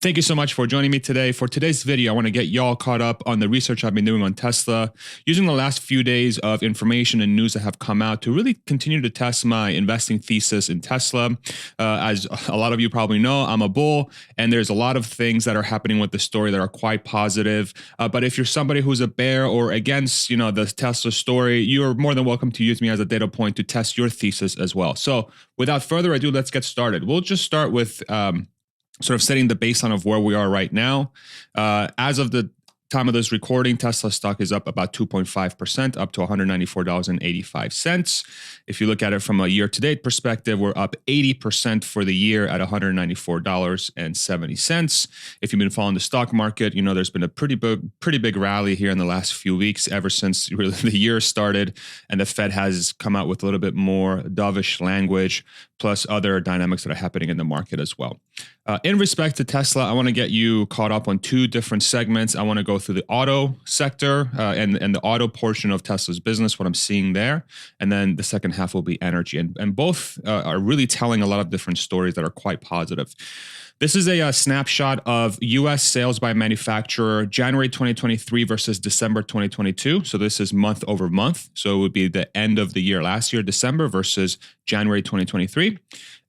Thank you so much for joining me today. For today's video, I want to get y'all caught up on the research I've been doing on Tesla, using the last few days of information and news that have come out to really continue to test my investing thesis in Tesla. As a lot of you probably know, I'm a bull, and there's a lot of things that are happening with the story that are quite positive. But if you're somebody who's a bear or against, the Tesla story, you're more than welcome to use me as a data point to test your thesis as well. So without further ado, let's get started. We'll just start with sort of setting the baseline of where we are right now. As of the time of this recording, Tesla stock is up about 2.5%, up to $194.85. If you look at it from a year-to-date perspective, we're up 80% for the year at $194.70. If you've been following the stock market, you know there's been a pretty big rally here in the last few weeks, ever since really the year started, and the Fed has come out with a little bit more dovish language, plus other dynamics that are happening in the market as well. In respect to Tesla, I want to get you caught up on two different segments. I want to go through the auto sector and the auto portion of Tesla's business, what I'm seeing there. And then the second half will be energy. And both are really telling a lot of different stories that are quite positive. This is a snapshot of U.S. sales by manufacturer, January 2023 versus December 2022. So this is month over month. So it would be the end of the year last year, December, versus January 2023.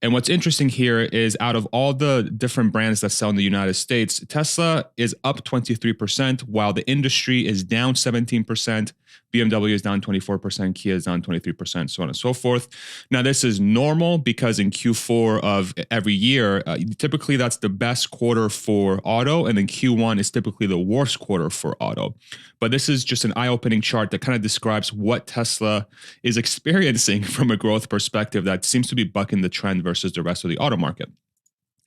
And what's interesting here is out of all the different brands that sell in the United States, Tesla is up 23%, while the industry is down 17%. BMW is down 24%, Kia is down 23%, so on and so forth. Now, this is normal because in Q4 of every year, typically that's the best quarter for auto, and then Q1 is typically the worst quarter for auto. But this is just an eye-opening chart that kind of describes what Tesla is experiencing from a growth perspective that seems to be bucking the trend versus the rest of the auto market.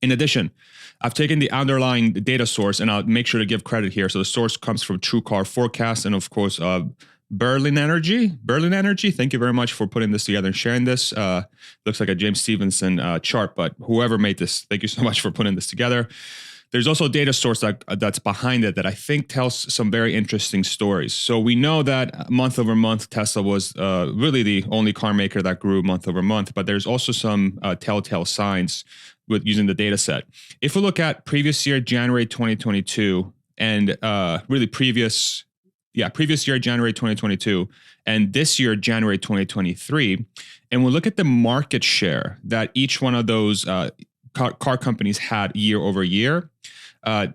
In addition, I've taken the underlying data source, and I'll make sure to give credit here. So the source comes from TrueCar Forecast, and of course, Berlin Energy. Thank you very much for putting this together and sharing this. Looks like a James Stevenson chart, but whoever made this, thank you so much for putting this together. There's also a data source that's behind it that I think tells some very interesting stories. So we know that month over month, Tesla was really the only car maker that grew month over month, but there's also some telltale signs with using the data set. If we look at previous year, January 2022, and really previous year, January 2022, and this year, January 2023, and we look at the market share that each one of those car companies had year over year.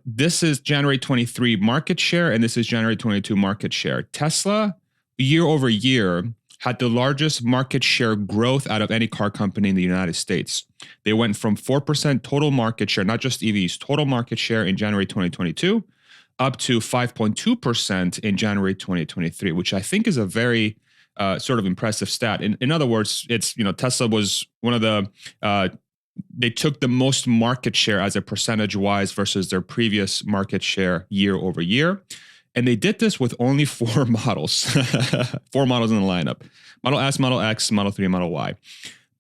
This is January 23 market share, and this is January 22 market share. Tesla, year over year, had the largest market share growth out of any car company in the United States. They went from 4% total market share, not just EVs, total market share in January 2022, up to 5.2% in January 2023, which I think is a very sort of impressive stat. In other words, it's, Tesla was one of the, they took the most market share as a percentage-wise versus their previous market share year over year. And they did this with only 4 models, 4 models in the lineup: Model S, Model X, Model 3, Model Y.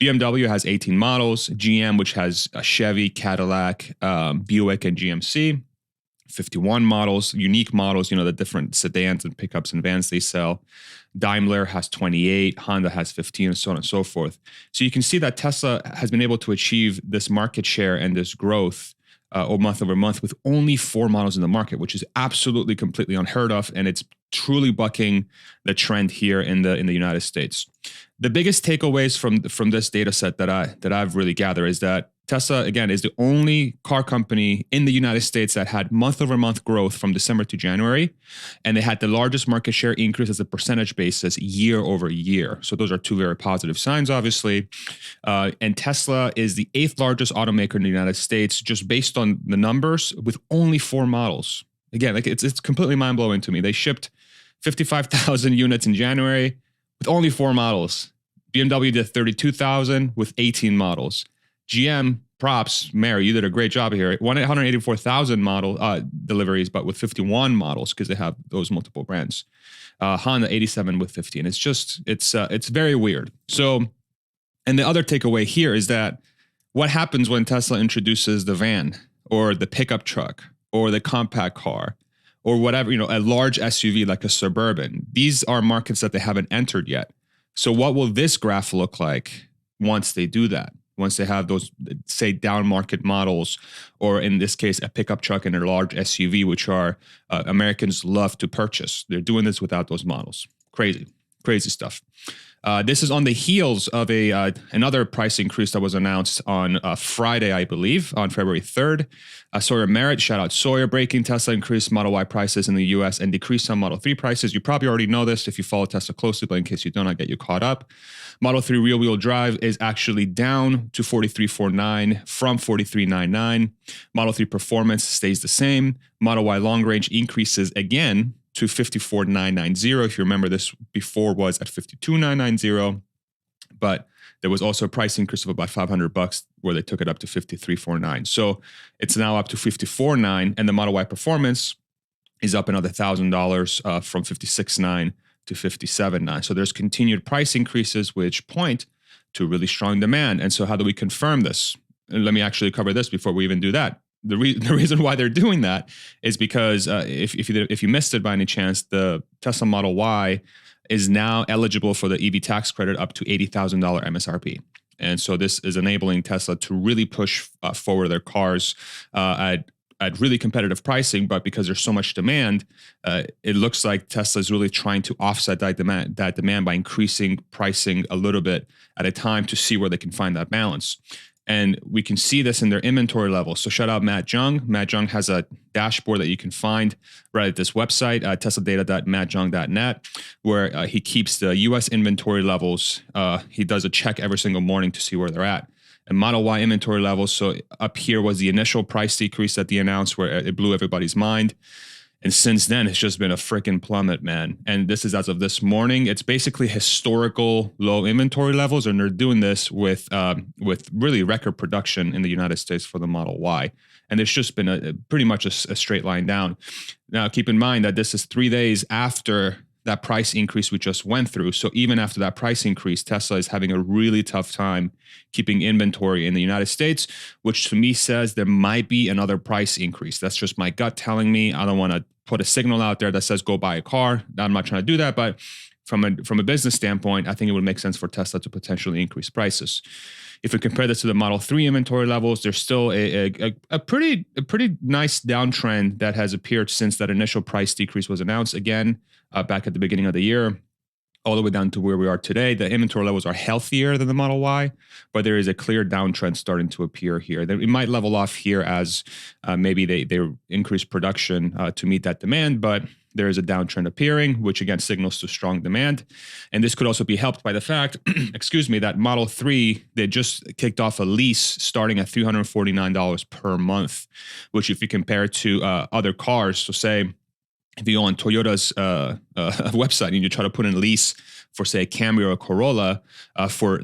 BMW has 18 models, GM, which has a Chevy, Cadillac, Buick, and GMC, 51 models, unique models, the different sedans and pickups and vans they sell. Daimler has 28, Honda has 15, and so on and so forth. So you can see that Tesla has been able to achieve this market share and this growth month over month with only 4 models in the market, which is absolutely completely unheard of, and it's truly bucking the trend here in the United States. The biggest takeaways from this data set that I've really gathered is that Tesla, again, is the only car company in the United States that had month-over-month growth from December to January, and they had the largest market share increase as a percentage basis year over year. So those are two very positive signs, obviously. And Tesla is the 8th largest automaker in the United States, just based on the numbers, with only 4 models. Again, it's completely mind-blowing to me. They shipped 55,000 units in January with only 4 models. BMW did 32,000 with 18 models. GM, props, Mary, you did a great job here. 184,000 model deliveries, but with 51 models because they have those multiple brands. Honda, 87 with 50. And it's very weird. So, and the other takeaway here is that what happens when Tesla introduces the van or the pickup truck or the compact car or whatever, a large SUV like a Suburban? These are markets that they haven't entered yet. So what will this graph look like once they do that? once they have those, say, down market models, or in this case, a pickup truck and a large SUV, which are Americans love to purchase. They're doing this without those models. Crazy stuff. This is on the heels of another price increase that was announced on Friday, I believe, on February 3rd. Sawyer Merritt, shout out Sawyer, breaking Tesla increased Model Y prices in the US and decreased some Model 3 prices. You probably already know this if you follow Tesla closely, but in case you don't, I'll get you caught up. Model 3 rear-wheel drive is actually down to $43,499 from $43,999. Model 3 performance stays the same. Model Y long range increases again to $54,990. If you remember, this before was at $52,990, but there was also a price increase of about $500 where they took it up to $53,499. So it's now up to $54,900, and the Model Y performance is up another $1,000 from $56,900 to $57,900. So there's continued price increases, which point to really strong demand. And so how do we confirm this? And let me actually cover this before we even do that. The reason why they're doing that is because if you missed it by any chance, the Tesla Model Y is now eligible for the EV tax credit up to $80,000 MSRP. And so this is enabling Tesla to really push forward their cars at really competitive pricing. But because there's so much demand, it looks like Tesla is really trying to offset that demand by increasing pricing a little bit at a time to see where they can find that balance. And we can see this in their inventory levels. So shout out Matt Jung. Matt Jung has a dashboard that you can find right at this website, tesladata.mattjung.net, where he keeps the US inventory levels. He does a check every single morning to see where they're at. And Model Y inventory levels, so up here was the initial price decrease that they announced where it blew everybody's mind. And since then, it's just been a freaking plummet, man. And this is as of this morning. It's basically historical low inventory levels, and they're doing this with really record production in the United States for the Model Y. And it's just been pretty much a straight line down. Now, keep in mind that this is 3 days after that price increase we just went through. So even after that price increase, Tesla is having a really tough time keeping inventory in the United States, which to me says there might be another price increase. That's just my gut telling me. I don't want to put a signal out there that says go buy a car. I'm not trying to do that, but from a business standpoint, I think it would make sense for Tesla to potentially increase prices. If we compare this to the Model 3 inventory levels, there's still a pretty nice downtrend that has appeared since that initial price decrease was announced again back at the beginning of the year, all the way down to where we are today. The inventory levels are healthier than the Model Y, but there is a clear downtrend starting to appear here. It might level off here as maybe they increase production to meet that demand, but there is a downtrend appearing, which again signals to strong demand. And this could also be helped by the fact, that Model 3, they just kicked off a lease starting at $349 per month, which if you compare to other cars, so say, if you go on Toyota's website and you try to put in a lease for, say, a Camry or a Corolla, for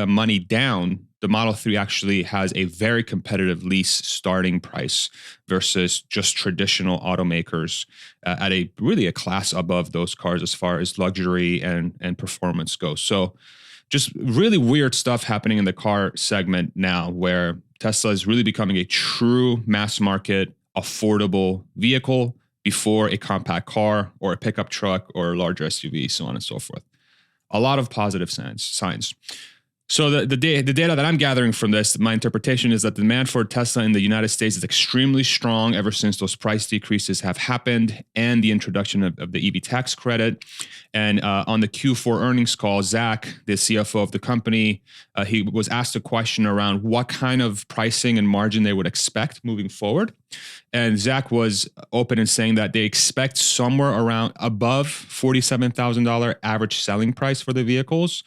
money down, the Model 3 actually has a very competitive lease starting price versus just traditional automakers at a class above those cars as far as luxury and performance goes. So just really weird stuff happening in the car segment now where Tesla is really becoming a true mass market, affordable vehicle before a compact car or a pickup truck or a larger SUV, so on and so forth. A lot of positive signs. So the data that I'm gathering from this, my interpretation is that the demand for Tesla in the United States is extremely strong ever since those price decreases have happened and the introduction of the EV tax credit. And on the Q4 earnings call, Zach, the CFO of the company, he was asked a question around what kind of pricing and margin they would expect moving forward. And Zach was open in saying that they expect somewhere around above $47,000 average selling price for the vehicles,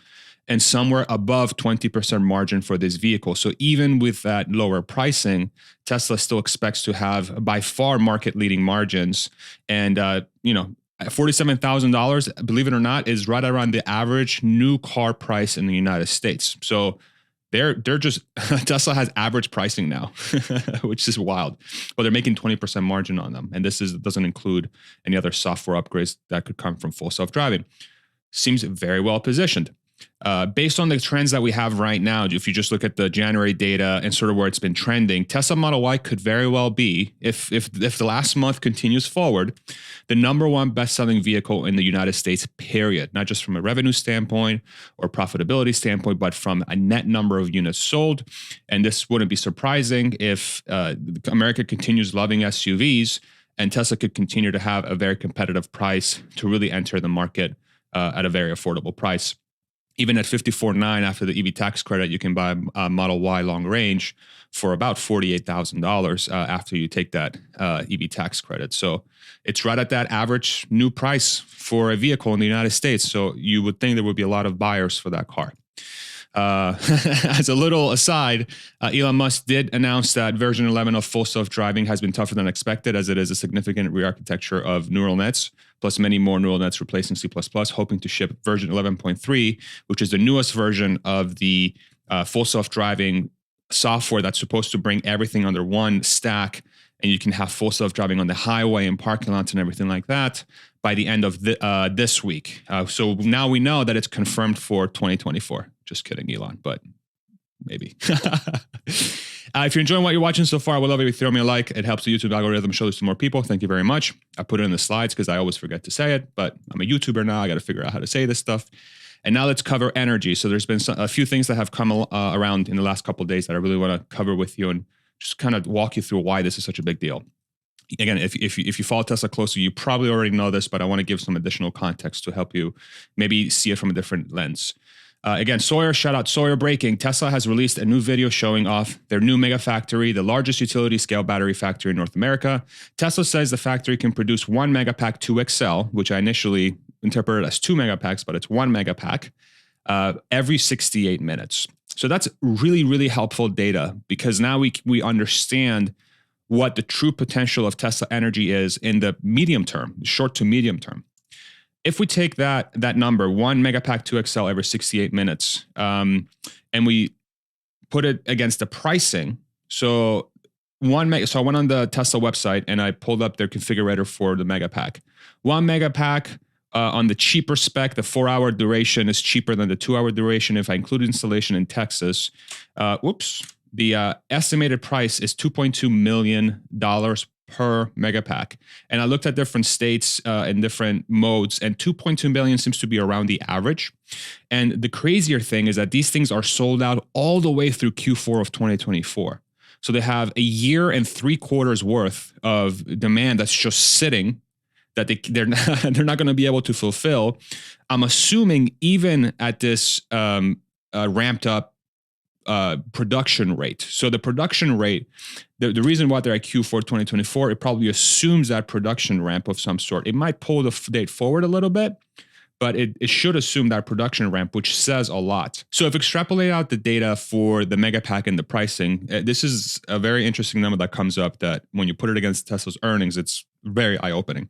and somewhere above 20% margin for this vehicle. So even with that lower pricing, Tesla still expects to have by far market-leading margins. And $47,000, believe it or not, is right around the average new car price in the United States. So they're just Tesla has average pricing now, which is wild. But they're making 20% margin on them, and this doesn't include any other software upgrades that could come from full self-driving. Seems very well positioned. Based on the trends that we have right now, if you just look at the January data and sort of where it's been trending, Tesla Model Y could very well be, if the last month continues forward, the #1 best-selling vehicle in the United States, period. Not just from a revenue standpoint or profitability standpoint, but from a net number of units sold. And this wouldn't be surprising if America continues loving SUVs, and Tesla could continue to have a very competitive price to really enter the market at a very affordable price. Even at $54,900 after the EV tax credit, you can buy a Model Y long range for about $48,000 after you take that EV tax credit. So it's right at that average new price for a vehicle in the United States. So you would think there would be a lot of buyers for that car. As a little aside, Elon Musk did announce that version 11 of full self-driving has been tougher than expected, as it is a significant re-architecture of neural nets, plus many more neural nets replacing C++, hoping to ship version 11.3, which is the newest version of the full self-driving software that's supposed to bring everything under one stack, and you can have full self-driving on the highway and parking lots and everything like that by the end of this week. So now we know that it's confirmed for 2024. Just kidding, Elon, but maybe. If you're enjoying what you're watching so far, I would love it if you throw me a like. It helps the YouTube algorithm show this to more people. Thank you very much. I put it in the slides because I always forget to say it, but I'm a YouTuber now. I got to figure out how to say this stuff. And now let's cover energy. So there's been a few things that have come around in the last couple of days that I really want to cover with you and just kind of walk you through why this is such a big deal. Again, if you follow Tesla closely, you probably already know this, but I want to give some additional context to help you maybe see it from a different lens. Again, Sawyer, shout out Sawyer Breaking. Tesla has released a new video showing off their new mega factory, the largest utility scale battery factory in North America. Tesla says the factory can produce 1 megapack 2XL, which I initially interpreted as 2 megapacks, but it's 1 megapack every 68 minutes. So that's really, really helpful data because now we understand what the true potential of Tesla Energy is in the medium term, short to medium term. If we take that number, 1 megapack 2XL every 68 minutes, and we put it against the pricing, so so I went on the Tesla website and I pulled up their configurator for the megapack. 1 megapack on the cheaper spec, the 4-hour duration is cheaper than the 2-hour duration if I include installation in Texas. The estimated price is $2.2 million per megapack. And I looked at different states and different modes, and 2.2 million seems to be around the average. And the crazier thing is that these things are sold out all the way through Q4 of 2024. So they have a year and 3/4 worth of demand that's just sitting that they're not going to be able to fulfill. I'm assuming even at this ramped up production rate. So the production rate, the reason why they're at Q4 2024, it probably assumes that production ramp of some sort. It might pull the date forward a little bit, but it should assume that production ramp, which says a lot. So if extrapolate out the data for the megapack and the pricing, this is a very interesting number that comes up that when you put it against Tesla's earnings, it's very eye-opening.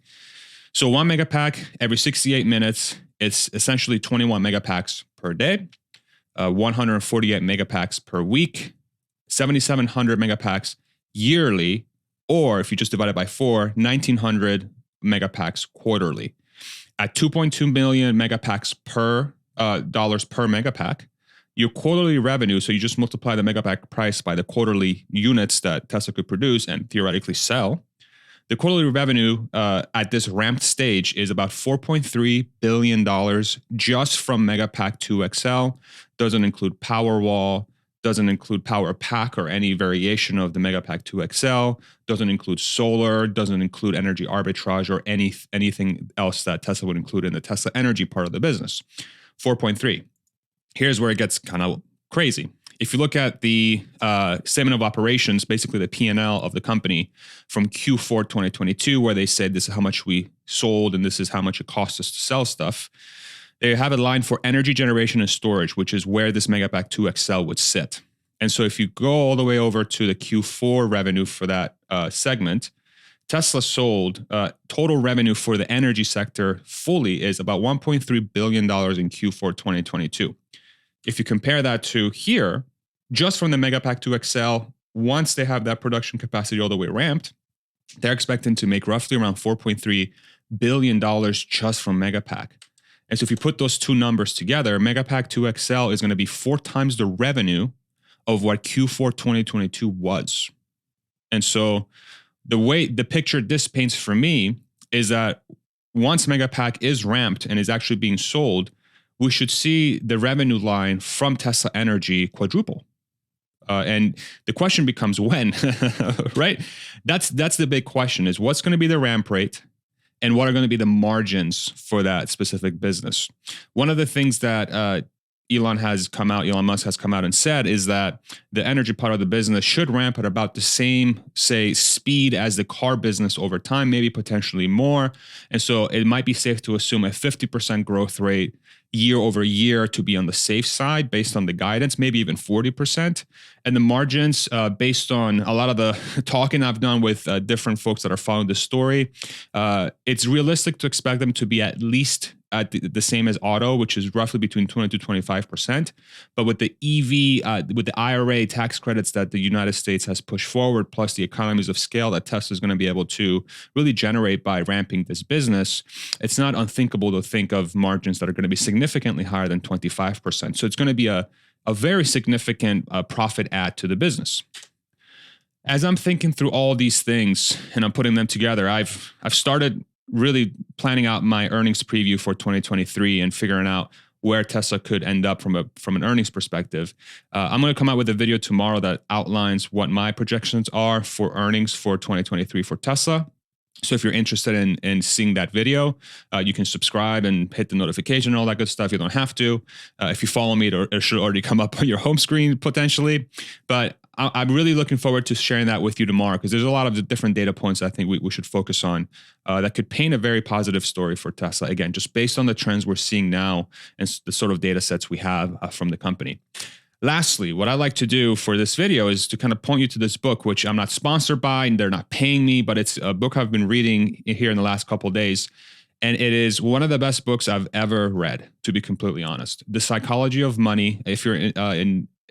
So 1 megapack every 68 minutes, it's essentially 21 megapacks per day. 148 megapacks per week, 7,700 megapacks yearly, or if you just divide it by 4, 1,900 megapacks quarterly. At 2.2 million megapacks per dollars per megapack, your quarterly revenue, so you just multiply the megapack price by the quarterly units that Tesla could produce and theoretically sell, the quarterly revenue at this ramped stage is about $4.3 billion just from Megapack 2XL. Doesn't include Powerwall, doesn't include Power Pack or any variation of the Megapack 2XL, doesn't include solar, doesn't include energy arbitrage or anything else that Tesla would include in the Tesla Energy part of the business. 4.3. Here's where it gets kind of crazy. If you look at the statement of operations, basically the P&L of the company from Q4 2022, where they said this is how much we sold and this is how much it cost us to sell stuff, they have a line for energy generation and storage, which is where this Megapack 2XL would sit. And so if you go all the way over to the Q4 revenue for that segment, Tesla sold total revenue for the energy sector fully is about $1.3 billion in Q4 2022. If you compare that to here, just from the Megapack 2XL, once they have that production capacity all the way ramped, they're expecting to make roughly around $4.3 billion just from Megapack. And so if you put those two numbers together, Megapack 2XL is going to be 4 times the revenue of what Q4 2022 was. And so the picture this paints for me is that once Megapack is ramped and is actually being sold, we should see the revenue line from Tesla Energy quadruple. And the question becomes when, right? That's the big question, is what's going to be the ramp rate and what are going to be the margins for that specific business. One of the things that Elon Musk has come out and said is that the energy part of the business should ramp at about the same, say, speed as the car business over time, maybe potentially more. And so it might be safe to assume a 50% growth rate year over year to be on the safe side based on the guidance, maybe even 40%. And the margins, based on a lot of the talking I've done with different folks that are following this story, it's realistic to expect them to be at least at the same as auto, which is roughly between 20 to 25%. But with the EV, with the IRA tax credits that the United States has pushed forward, plus the economies of scale that Tesla is going to be able to really generate by ramping this business, it's not unthinkable to think of margins that are going to be significantly higher than 25%. So it's going to be a very significant profit add to the business. As I'm thinking through all these things and I'm putting them together, I've started really planning out my earnings preview for 2023 and figuring out where Tesla could end up from an earnings perspective. I'm going to come out with a video tomorrow that outlines what my projections are for earnings for 2023 for Tesla. So if you're interested in seeing that video, you can subscribe and hit the notification and all that good stuff. You don't have to. If you follow me, it should already come up on your home screen potentially. But I'm really looking forward to sharing that with you tomorrow, because there's a lot of the different data points I think we should focus on that could paint a very positive story for Tesla. Again, just based on the trends we're seeing now and the sort of data sets we have from the company. Lastly, what I like to do for this video is to kind of point you to this book, which I'm not sponsored by and they're not paying me, but it's a book I've been reading here in the last couple of days. And it is one of the best books I've ever read, to be completely honest. The Psychology of Money. If you're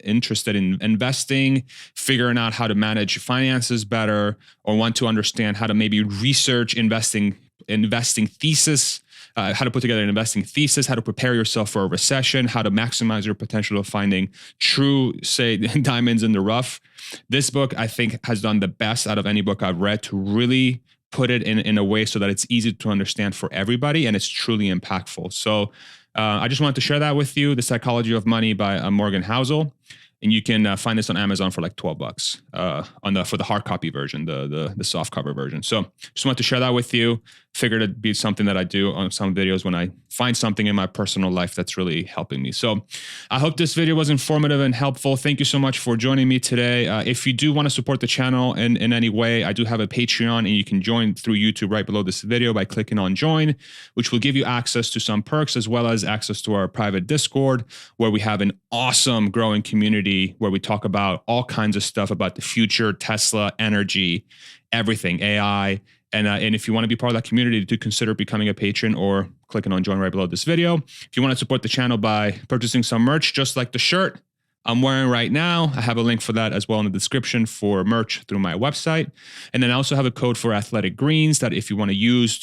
interested in investing, figuring out how to manage finances better, or want to understand how to maybe research investing thesis, how to put together an investing thesis, how to prepare yourself for a recession, how to maximize your potential of finding true, say, diamonds in the rough. This book, I think, has done the best out of any book I've read to really put it in a way so that it's easy to understand for everybody and it's truly impactful. So I just wanted to share that with you, The Psychology of Money by Morgan Housel. And you can find this on Amazon for like $12 for the hard copy version, the soft cover version. So just wanted to share that with you. Figured it'd be something that I do on some videos when I find something in my personal life that's really helping me. So I hope this video was informative and helpful. Thank you so much for joining me today. If you do want to support the channel in any way, I do have a Patreon, and you can join through YouTube right below this video by clicking on join, which will give you access to some perks as well as access to our private Discord, where we have an awesome growing community where we talk about all kinds of stuff about the future, Tesla, energy, everything, AI. And if you want to be part of that community, do consider becoming a patron or clicking on join right below this video. If you want to support the channel by purchasing some merch, just like the shirt I'm wearing right now, I have a link for that as well in the description for merch through my website. And then I also have a code for Athletic Greens that if you want to use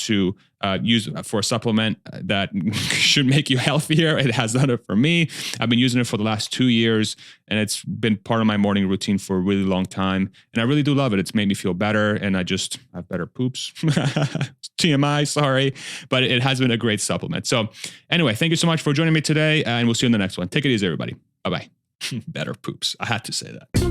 for a supplement that should make you healthier, it has done it for me. I've been using it for the last 2 years, and it's been part of my morning routine for a really long time. And I really do love it. It's made me feel better, and I just have better poops. TMI, sorry, but it has been a great supplement. So anyway, thank you so much for joining me today, and we'll see you in the next one. Take it easy, everybody. Bye-bye. Better poops. I had to say that.